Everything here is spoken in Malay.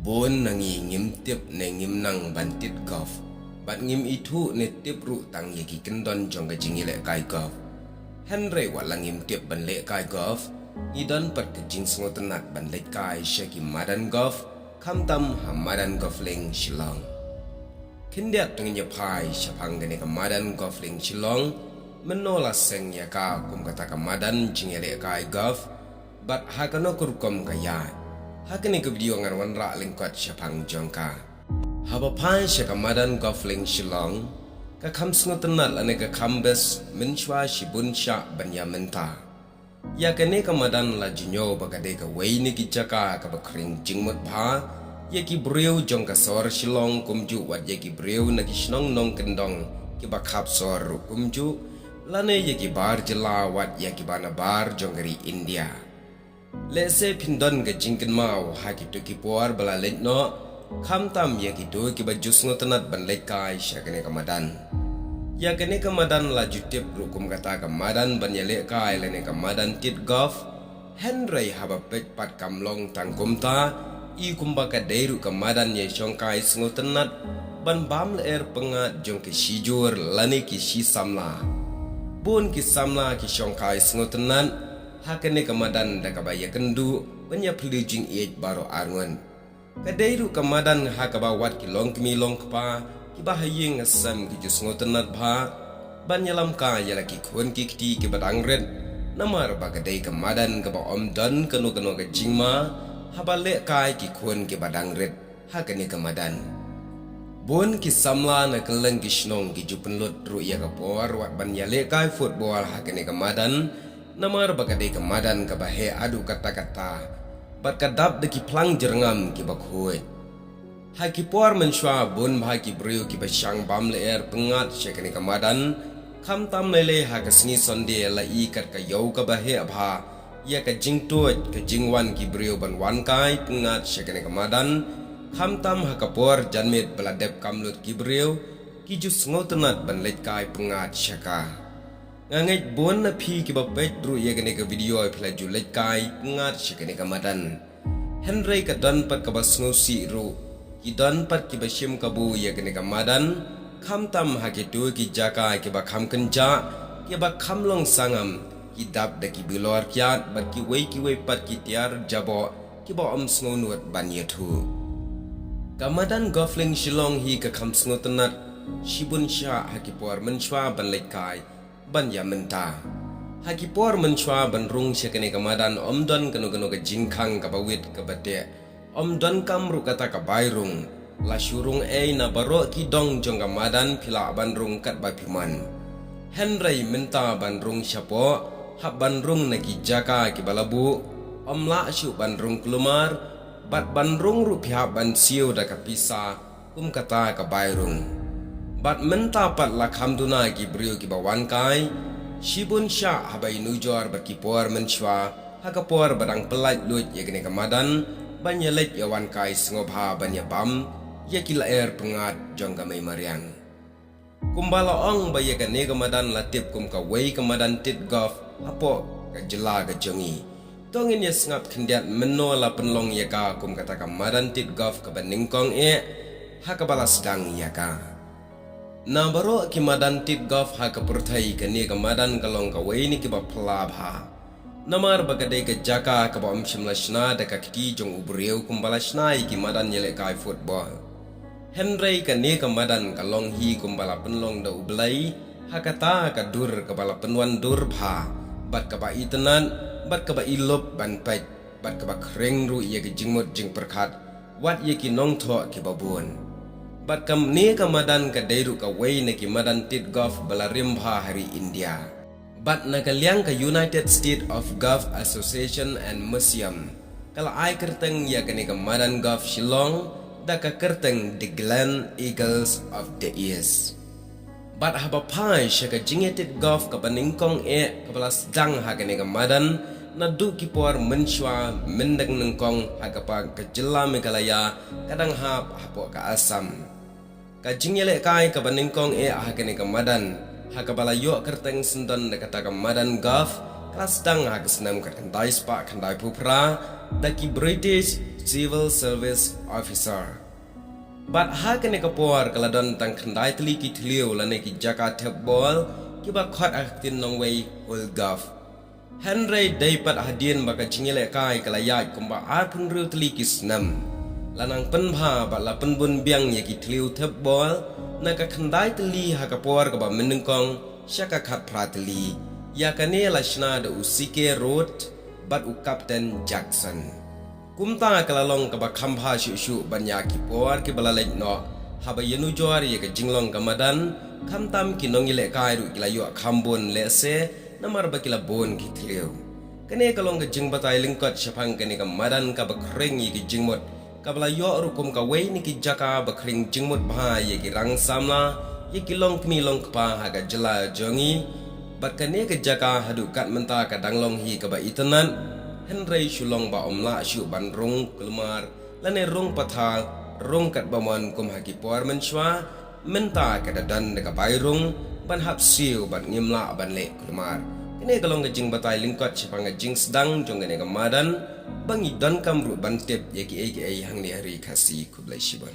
Bon nangi ngim tip ne ngim nang bantit golf. Bat ngim itu ne tip ru tang yaki kendon jong ka jingi le kai golf. Henry wala ngim tip ban le kai golf. Idon pat ka jing sngotenat ban le kai shaki madan golf. Kam tam ha madan golf ling Shillong. Kindiat tungnya pai syapang gane ka madan golf ling Shillong. Menola seng ya ka kum kata ka madan jingi le kai golf. Bat hakano kurkom ka yai. Hakani ke video ngarwan ra lingkot syapang jongka. Haba pai syaka madan golf ling Shillong. Ka kam sngotenat ane ka kambes menshwa shibun sya banya menta. Ya kene ka madan la jinyo bagade ka wei ni ki jaka ka bakring jingmut pha. Ya ki breu jong ka sor Shillong kumju wat ya ki breu na ki shnong nong kendong ki bakhap sor kumju. Lane ya ki bar jela wat ya ki bana bar jongari India. Lese pindon ke jingkin mau haki tu ki puar bala let no kham tam ya ki tu ki ba jus ngotenat ban let kai syakane kamadan ya kene kamadan la jutip rukum kata kamadan ban ya le kai lene kamadan tit golf Henry haba pet pat kamlong tangkum ta I kumba ka deiru kamadan ye syongkai ngotenat ban bam le pengat jong ki sijur lane ki si samla bun ki samla ki syongkai ngotenat hakane kamadan da kabaya kendu banya pelujing iej baro arngon kadairu kamadan hakaba wat ki long kimi long kpa ki bahayeng asam ki jus ngotenat bha banyalam ka yala ki khon ki kti ki badang red namar ba kadai kamadan ka ba om dan kanu ka jingma habale kai ki khon ki badang red hakane kamadan bon ki samla na keleng ki shnong ki jupenlut ru ya ka por wat banyale kai football hakane kamadan namar bakade kamadan ka bahe adu kata-kata bat kadap de ki plang jerngam ki bakhuy ha ki por menshwa bun bha ki breu ki bashang bam le pengat syekani kamadan kham tam mele ha ka sni sonde la I kat ka yau ka bahe abha ya ka jingtot ka jingwan ki breu ban wan kai pengat syekani kamadan kham tam ha ka por janmet baladep kamlut ki breu ki jus ngotenat ban let kai pengat syaka ngangai bon na phi ki ba pet ru ye gane ka video ai phla ju let kai ngat shikane ka madan Henry ka dan pat ka basngo si ru ki dan pat ki bashim ka bu ye gane ka madan kham tam ha ki tu ki jaka ki ba kham kenja ki ba kham long sangam ki dab da ki bilor kyat bat ki wei pat ki tiar jabo ki ba om sngo nuat ban ye thu kamadan golfling Shillong hi ka kham sngo tanat shibun sha ha ki por menchwa ban let kai ban ya menta haki por menchwa ban rung syakane kamadan omdon kanu ka jingkhang ka bawit ka bate omdon kamru kata ka bairung la syurung na baro ki dong jong kamadan phila ban rung kat ba piman Henry menta ban rung syapo hab ban rung na ki jaka ki balabu omla syu ban rung kelumar bat ban rung ru phia ban siu da ka pisa kata ka bairung bat menta pat la khamduna ki brio ki bawan kai shibun sha habai nujor bat ki por menchwa haka por barang pelat lut ye gene kamadan banya let yawan kai sngobha banya bam ye kila pengat jong ka mai mariang kumbala ong ba ye gane kamadan latip kum ka wei kamadan tit golf apo ka jela ka jongi tongin ye ngap khendiat menno la penlong ye ka kum kata kamadan tit golf ka baningkong haka balas dang ya ka na baro ki madan tit golf ha ka purthai ka ni ka madan kalong ka wei ni ki ba phlabha namar bagade ka jaka ka ba umshimla shna da ka kiti jong ubreu kumbala shna ki madan yele kai football Henry ka ni ka madan kalong hi kumbala penlong da ublai ha ka ta ka dur ka bala penwan dur bha bat ka ba itenan bat ka ba ilop ban pet bat ka ba khreng ru ye ki jingmot jing perkhat wat ye ki nong tho ki babun bat kam ni kamadan ka deiru ka wei na ki madan tit golf balarim bha hari India bat na kalyang ka United States of Golf Association and Museum kala ai kerteng ya kani ka madan golf Shillong da ka kerteng the Glen Eagles of the East bat haba pai shaka jingetit golf ka baningkong ka balas dang ha kani ka madan na du ki por menshwa mendang nengkong hagapa ka jilla Meghalaya kadang hap hapo ka Assam ka jingyele kai ka baningkong hakane ka madan hakabala yo kerteng sendon da kata ka madan golf kelas dang ha kesnam ka kandai spa kandai pupra da ki British Civil Service Officer. Bat ha kene kapor kaladon tang khandai tli ki thlio la ne ki jaka thebol ki ba khot aktin nong wei hol gaf. Henry daipat hadien baka jingile kai kalayat kumba arpun ru tli ki snam. Lanang penbha bat la penbun biang ye ki thlio thebol na ka khandai tli ha kapor ka ba menungkong syaka khat pratli. Ya kane la shna de usike road bat u Captain Jackson. Kumta kalalong ka ba khambha shu banya ki por ki balalek no haba yenu jor ye ka jinglong kamadan khamtam ki nongile kai ru kilayo khambon lese namar ba kila bon ki thleu kane kalong ka jingbatai lingkot shapang kane ka madan ka ba khring ye ki jingmot ka bala yo ru kum ka wei ni ki jaka ba khring jingmot bha ye ki rang samla ye ki long kmi long pa ha ka jela jongi bat kane ka jaka hadu kat menta ka danglong hi ka ba itanan Henry shulong ba omla shu ban rong kelmar lane rong patha rong kat baman kum haki por menshwa menta kadadan de ka bairong ban hap siu ban ngimla ban le kelmar kene kalong gajing batai lingkot chipang gajing sedang jong gane kamadan bangi dan kamru ban tep yaki aka hang ni hari khasi kublai shibon